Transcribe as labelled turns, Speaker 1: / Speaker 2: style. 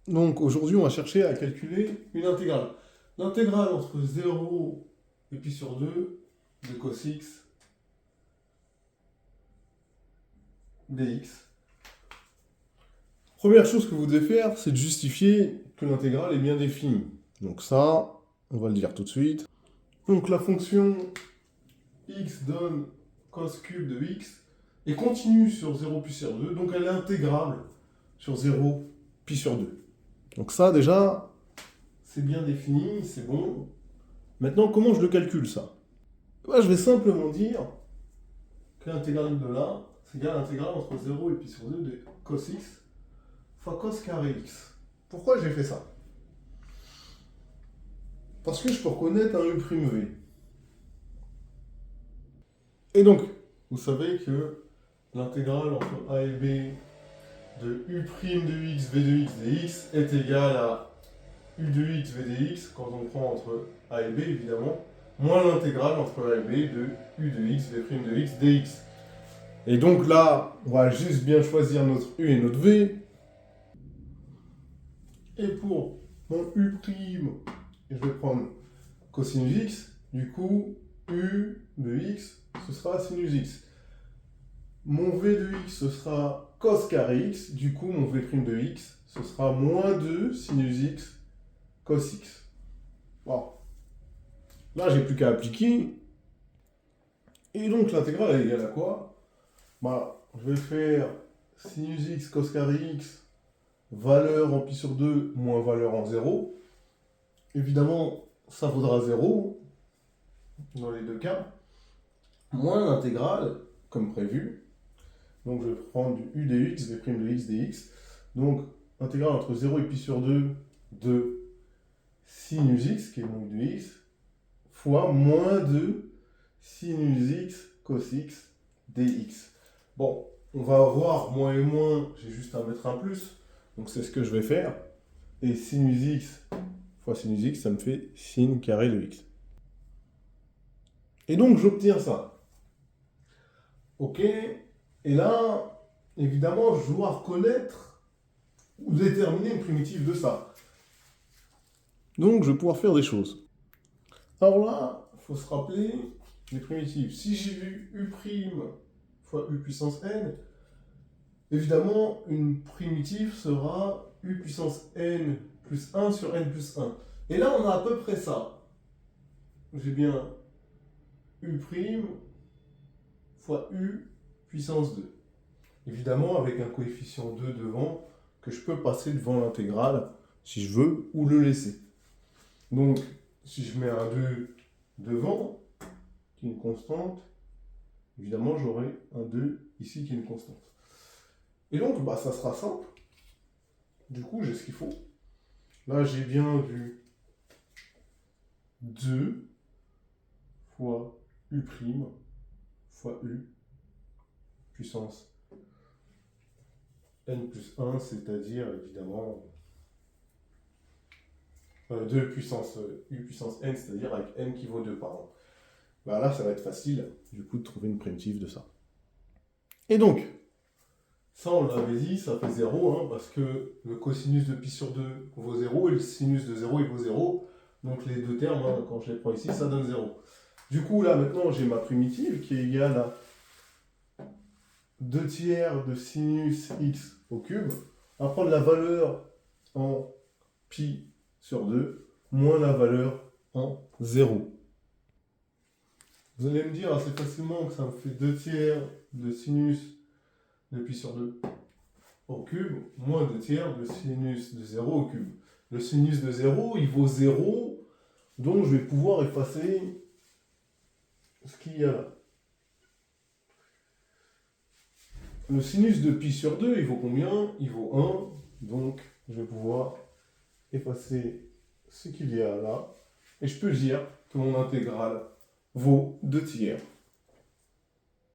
Speaker 1: Donc aujourd'hui, on va chercher à calculer une intégrale. L'intégrale entre 0 et pi sur 2 de cos x dx. Première chose que vous devez faire, c'est de justifier que l'intégrale est bien définie. Donc ça, on va le dire tout de suite. Donc la fonction x donne cos cube de x et continue sur 0 pi sur 2, donc elle est intégrable sur 0 pi sur 2. Donc ça déjà, c'est bien défini, c'est bon. Maintenant, comment je le calcule ça? Je vais simplement dire que l'intégrale de là, c'est égal à l'intégrale entre 0 et pi sur 2 de cos x fois cos carré x. Pourquoi j'ai fait ça? Parce que je peux reconnaître un u'v. Et donc, vous savez que l'intégrale entre a et b de u' de x v de x dx est égale à u de x v dx, quand on prend entre a et b évidemment, moins l'intégrale entre a et b de u de x v' de x dx. Et donc là, on va juste bien choisir notre u et notre v. Et pour mon u', je vais prendre cosinus x, du coup, u de x, ce sera sinus x. Mon v de x, ce sera cos carré x, du coup, mon v' de x, ce sera moins 2 sinus x cos x. Bon. Là, j'ai plus qu'à appliquer. Et donc, l'intégrale est égale à quoi? Je vais faire sinus x cos carré x, valeur en pi sur 2 moins valeur en 0. Évidemment, ça vaudra 0 dans les deux cas. Moins l'intégrale, comme prévu. Donc, je vais prendre du u dx, v' de x dx. Donc, intégrale entre 0 et pi sur 2 de sinus x, qui est donc de x, fois moins 2 sinus x cos x dx. Bon, on va voir moins et moins, j'ai juste à mettre un plus, donc c'est ce que je vais faire. Et sinus x fois sinus x, ça me fait sin carré de x. Et donc j'obtiens ça. Ok, et là, évidemment, je dois reconnaître ou déterminer une primitive de ça. Donc je vais pouvoir faire des choses. Alors là, il faut se rappeler les primitives. Si j'ai vu u' fois u puissance n, évidemment, une primitive sera u puissance n plus 1 sur n plus 1. Et là, on a à peu près ça. J'ai bien u' fois u puissance 2. Évidemment, avec un coefficient 2 devant, que je peux passer devant l'intégrale, si je veux, ou le laisser. Donc, si je mets un 2 devant, qui est une constante, évidemment, j'aurai un 2 ici qui est une constante. Et donc, ça sera simple. Du coup, j'ai ce qu'il faut. Là, j'ai bien vu 2 fois u' fois u puissance n plus 1, c'est-à-dire évidemment 2 puissance u puissance n, c'est-à-dire avec n qui vaut 2, pardon. Là, ça va être facile, du coup, de trouver une primitive de ça. Et donc, ça, on l'avait dit, ça fait 0, hein, parce que le cosinus de pi sur 2 vaut 0, et le sinus de 0, il vaut 0. Donc les deux termes, hein, quand je les prends ici, ça donne 0. Du coup, là, maintenant, j'ai ma primitive qui est égale à 2 tiers de sinus x au cube. On va prendre la valeur en pi sur 2, moins la valeur en 0. Vous allez me dire assez facilement que ça me fait 2 tiers de sinus de pi sur 2 au cube, moins 2 tiers de sinus de 0 au cube. Le sinus de 0, il vaut 0, donc je vais pouvoir effacer ce qu'il y a là. Le sinus de pi sur 2, il vaut combien? Il vaut 1, donc je vais pouvoir effacer ce qu'il y a là. Et je peux dire que mon intégrale vaut 2 tiers.